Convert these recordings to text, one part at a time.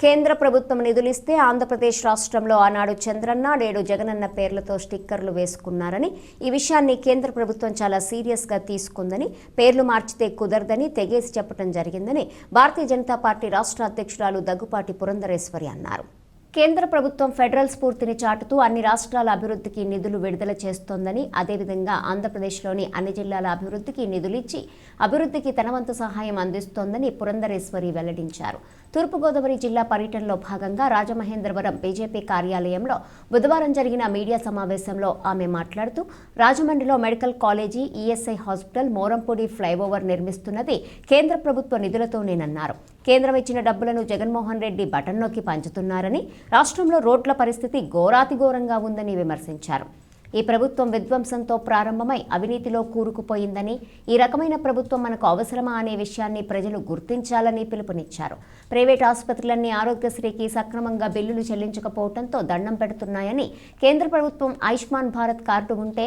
కేంద్ర ప్రభుత్వం నిధులిస్తే ఆంధ్రప్రదేశ్ రాష్ట్రంలో ఆనాడు చంద్రన్న నేడు జగనన్న పేర్లతో స్టిక్కర్లు వేసుకున్నారని, ఈ విషయాన్ని కేంద్ర ప్రభుత్వం చాలా సీరియస్గా తీసుకుందని, పేర్లు మార్చితే కుదరదని తెగేసి చెప్పడం జరిగిందని భారతీయ జనతా పార్టీ రాష్ట్ర అధ్యక్షురాలు దగ్గుపాటి పురంధరేశ్వరి అన్నారు. కేంద్ర ప్రభుత్వం ఫెడరల్ స్ఫూర్తిని చాటుతూ అన్ని రాష్ట్రాల అభివృద్ధికి నిధులు విడుదల చేస్తోందని, అదేవిధంగా ఆంధ్రప్రదేశ్లోని అన్ని జిల్లాల అభివృద్ధికి నిధులిచ్చి అభివృద్ధికి తన వంతు సహాయం అందిస్తోందని పురంధరేశ్వరి వెల్లడించారు. తూర్పుగోదావరి జిల్లా పర్యటనలో భాగంగా రాజమహేంద్రవరం బీజేపీ కార్యాలయంలో బుధవారం జరిగిన మీడియా సమావేశంలో ఆమె మాట్లాడుతూ, రాజమండ్రిలో medical college, ESI hospital, Morampudi flyover నిర్మిస్తున్నది కేంద్ర ప్రభుత్వ నిధులతోనేనన్నారు. కేంద్రం ఇచ్చిన డబ్బులను జగన్మోహన్ రెడ్డి బటన్ నొక్కి పంచుతున్నారని, రాష్ట్రంలో రోడ్ల పరిస్థితి ఘోరాతిఘోరంగా ఉందని విమర్శించారు. ఈ ప్రభుత్వం విధ్వంసంతో ప్రారంభమై అవినీతిలో కూరుకుపోయిందని, ఈ రకమైన ప్రభుత్వం మనకు అవసరమా అనే విషయాన్ని ప్రజలు గుర్తించాలని పిలుపునిచ్చారు. ప్రైవేట్ ఆసుపత్రులన్నీ ఆరోగ్యశ్రీకి సక్రమంగా బిల్లులు చెల్లించకపోవడంతో దండం పెడుతున్నాయని, కేంద్ర ప్రభుత్వం ఆయుష్మాన్ భారత్ కార్డు ఉంటే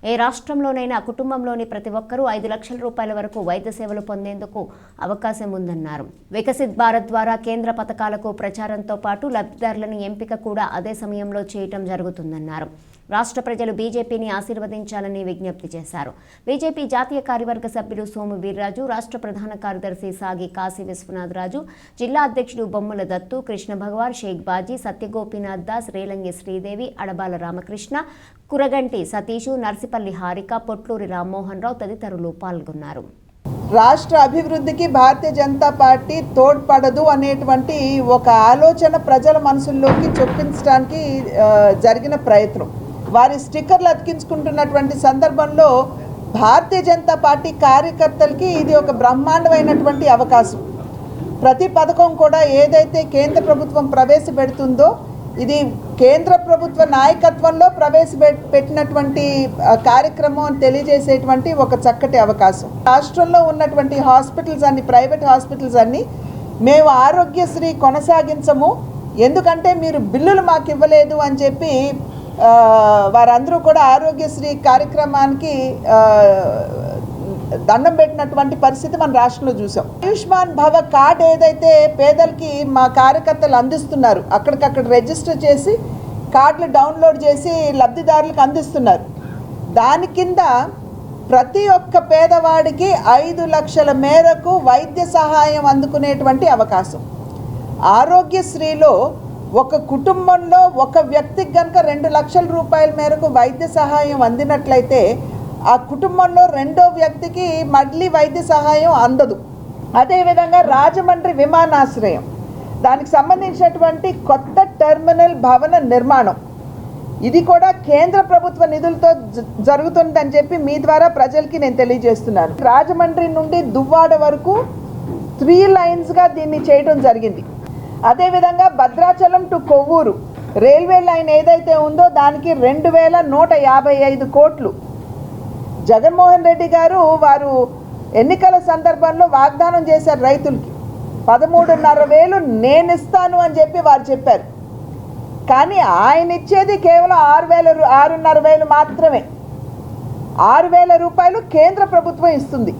ఏ రాష్ట్రంలోనైనా కుటుంబంలోని ప్రతి ఒక్కరూ 5 లక్షల రూపాయల వరకు వైద్య సేవలు పొందేందుకు అవకాశం ఉందన్నారు. వికసిత్ భారత్ ద్వారా కేంద్ర పథకాలకు ప్రచారంతో పాటు లబ్ధిదారులను ఎంపిక కూడా అదే సమయంలో చేయటం జరుగుతుందన్నారు. రాష్ట్ర ప్రజలు బీజేపీని ఆశీర్వదించాలని విజ్ఞప్తి చేశారు. బీజేపీ జాతీయ కార్యవర్గ సభ్యులు సోము వీర్రాజు, రాష్ట్ర ప్రధాన కార్యదర్శి సాగి కాశీ విశ్వనాథరాజు, జిల్లా అధ్యక్షుడు బొమ్మల దత్తు, కృష్ణ భగవాన్, షేక్ బాజీ, సత్యగోపీనాథ్ దాస్, రేలంగి శ్రీదేవి, అడబాల రామకృష్ణ, కురగంటి సతీషు, నర్సిపల్లి హారిక, పొట్లూరి రామ్మోహన్ రావు తదితరులు పాల్గొన్నారు. రాష్ట్ర అభివృద్ధికి భారతీయ జనతా పార్టీ తోడ్పడదు అనేటువంటి ఒక ఆలోచన ప్రజల మనసుల్లోకి చొప్పించడానికి జరిగిన ప్రయత్నం. వారి స్టిక్కర్లు అతికించుకుంటున్నటువంటి సందర్భంలో భారతీయ జనతా పార్టీ కార్యకర్తలకి ఇది ఒక బ్రహ్మాండమైనటువంటి అవకాశం. ప్రతి పథకం కూడా ఏదైతే కేంద్ర ప్రభుత్వం ప్రవేశపెడుతుందో ఇది కేంద్ర ప్రభుత్వ నాయకత్వంలో ప్రవేశపెట్టినటువంటి కార్యక్రమం అని తెలియజేసేటువంటి ఒక చక్కటి అవకాశం. రాష్ట్రంలో ఉన్నటువంటి హాస్పిటల్స్ అన్ని, ప్రైవేట్ హాస్పిటల్స్ అన్ని మేము ఆరోగ్యశ్రీ కొనసాగించము, ఎందుకంటే మీరు బిల్లులు మాకు ఇవ్వలేదు అని చెప్పి వారందరూ కూడా ఆరోగ్యశ్రీ కార్యక్రమానికి దండం పెట్టినటువంటి పరిస్థితి మన రాష్ట్రంలో చూసాం. ఆయుష్మాన్ భవ కార్డు ఏదైతే పేదలకి మా కార్యకర్తలు అందిస్తున్నారు, అక్కడికక్కడ రిజిస్టర్ చేసి కార్డులు డౌన్లోడ్ చేసి లబ్ధిదారులకు అందిస్తున్నారు. దాని కింద ప్రతి ఒక్క పేదవాడికి 5 లక్షల మేరకు వైద్య సహాయం అందుకునేటువంటి అవకాశం. ఆరోగ్యశ్రీలో ఒక కుటుంబంలో ఒక వ్యక్తికి కనుక 2 లక్షల రూపాయల మేరకు వైద్య సహాయం అందినట్లయితే ఆ కుటుంబంలో రెండో వ్యక్తికి మళ్ళీ వైద్య సహాయం అందదు. అదేవిధంగా రాజమండ్రి విమానాశ్రయం, దానికి సంబంధించినటువంటి కొత్త టెర్మినల్ భవన నిర్మాణం, ఇది కూడా కేంద్ర ప్రభుత్వ నిధులతో జరుగుతుందని చెప్పి మీ ద్వారా ప్రజలకి నేను తెలియజేస్తున్నాను. రాజమండ్రి నుండి దువ్వాడ వరకు 3 లైన్స్గా దీన్ని చేయడం జరిగింది. అదేవిధంగా Bhadrachalam to Kovvur railway line ఏదైతే ఉందో దానికి 2155 కోట్లు జగన్మోహన్ రెడ్డి గారు వారు ఎన్నికల సందర్భంలో వాగ్దానం చేశారు రైతులకి. 13,500 నేను ఇస్తాను అని చెప్పి వారు చెప్పారు. కానీ ఆయన ఇచ్చేది కేవలం 6,500 మాత్రమే. 6,000 రూపాయలు కేంద్ర ప్రభుత్వం ఇస్తుంది.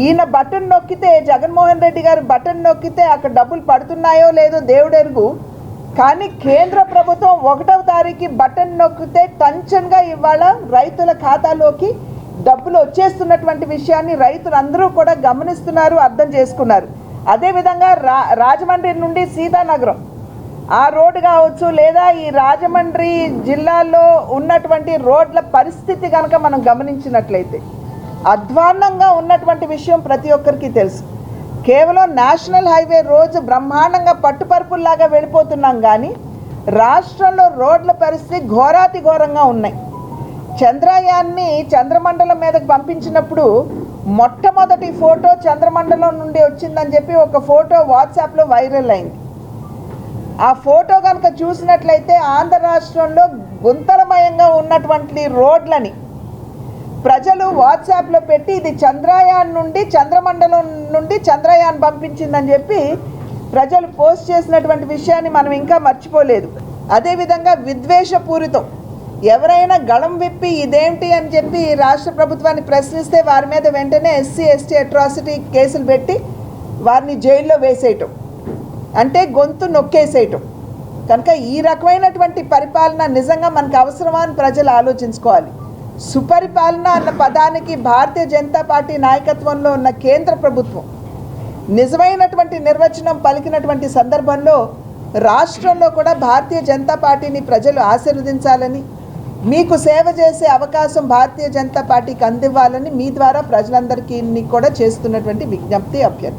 ఈయన బటన్ నొక్కితే, జగన్మోహన్ రెడ్డి గారు బటన్ నొక్కితే అక్కడ డబ్బులు పడుతున్నాయో లేదో దేవుడెరుగు. కానీ కేంద్ర ప్రభుత్వం 1వ తారీఖు బటన్ నొక్కితే టంచన్గా ఇవాళ రైతుల ఖాతాలోకి డబ్బులు వచ్చేస్తున్నటువంటి విషయాన్ని రైతులందరూ కూడా గమనిస్తున్నారు, అర్థం చేసుకున్నారు. అదేవిధంగా రాజమండ్రి నుండి సీతానగరం ఆ రోడ్డు కావచ్చు, లేదా ఈ రాజమండ్రి జిల్లాలో ఉన్నటువంటి రోడ్ల పరిస్థితి కనుక మనం గమనించినట్లయితే అధ్వాన్నంగా ఉన్నటువంటి విషయం ప్రతి ఒక్కరికి తెలుసు. కేవలం నేషనల్ హైవే రోజు బ్రహ్మాండంగా పట్టుపరుపుల్లాగా వెళ్ళిపోతున్నాం, కానీ రాష్ట్రంలో రోడ్ల పరిస్థితి ఘోరాతి ఘోరంగా ఉన్నాయి. చంద్రయాన్ని చంద్రమండలం మీదకి పంపించినప్పుడు మొట్టమొదటి ఫోటో చంద్రమండలం నుండి వచ్చిందని చెప్పి ఒక ఫోటో వాట్సాప్లో వైరల్ అయింది. ఆ ఫోటో కనుక చూసినట్లయితే ఆంధ్ర రాష్ట్రంలో గుంతలమయంగా ఉన్నటువంటి రోడ్లని ప్రజలు వాట్సాప్లో పెట్టి ఇది చంద్రయాన్ నుండి, చంద్రమండలం నుండి చంద్రయాన్ పంపించిందని చెప్పి ప్రజలు పోస్ట్ చేసినటువంటి విషయాన్ని మనం ఇంకా మర్చిపోలేదు. అదేవిధంగా విద్వేషపూరితం, ఎవరైనా గళం విప్పి ఇదేంటి అని చెప్పి రాష్ట్ర ప్రభుత్వాన్ని ప్రశ్నిస్తే వారి మీద వెంటనే SC ST అట్రాసిటీ కేసులు పెట్టి వారిని జైల్లో వేసేయటం. అంటే గొంతు నొక్కేసేయటం. కనుక ఈ రకమైనటువంటి పరిపాలన నిజంగా మనకు అవసరమా అని ప్రజలు ఆలోచించుకోవాలి. సుపరిపాలన అన్న పదానికి భారతీయ జనతా పార్టీ నాయకత్వంలో ఉన్న కేంద్ర ప్రభుత్వం నిజమైనటువంటి నిర్వచనం పలికినటువంటి సందర్భంలో రాష్ట్రంలో కూడా భారతీయ జనతా పార్టీని ప్రజలు ఆశీర్వదించాలని, మీకు సేవ చేసే అవకాశం భారతీయ జనతా పార్టీకి అందివ్వాలని మీ ద్వారా ప్రజలందరికీ కూడా చేస్తున్నటువంటి విజ్ఞప్తి, అభ్యర్థన.